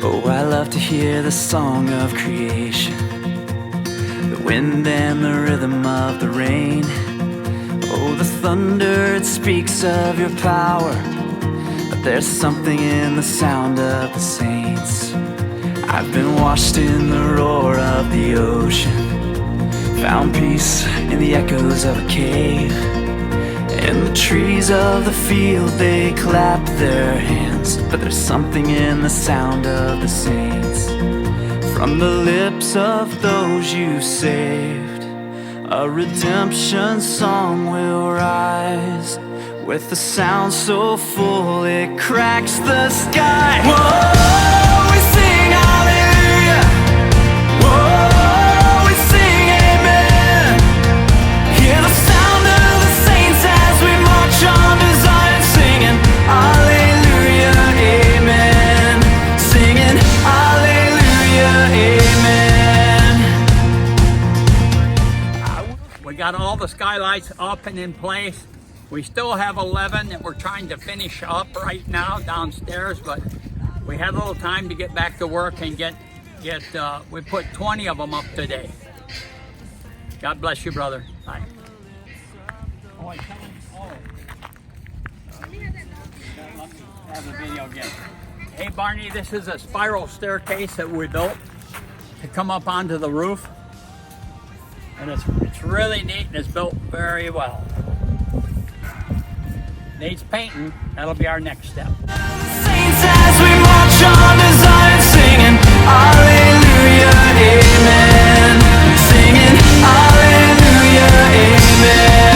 Oh, I love to hear the song of creation, the wind and the rhythm of the rain. Oh, the thunder, it speaks of your power, but there's something in the sound of the saints. I've been washed in the roar of the ocean, found peace in the echoes of a cave. And the trees of the field, they clap their hands, but there's something in the sound of the saints. From the lips of those you saved, a redemption song will rise, with a sound so full it cracks the sky. Whoa, we sing hallelujah. Whoa, we sing amen. Hear the sound of the saints as we march on to Zion, singing hallelujah, amen. Singing hallelujah, amen. We got all the skylights up and in place. We still have 11 that we're trying to finish up right now downstairs, but we had a little time to get back to work and we put 20 of them up today. God bless you, brother. Bye. Oh, I tell him, let me have the video again. Hey, Barney, this is a spiral staircase that we built to come up onto the roof. And it's really neat and it's built very well. Needs painting. That'll be our next step. Saints as we march on to Zion, singing hallelujah, amen. Singing hallelujah, amen.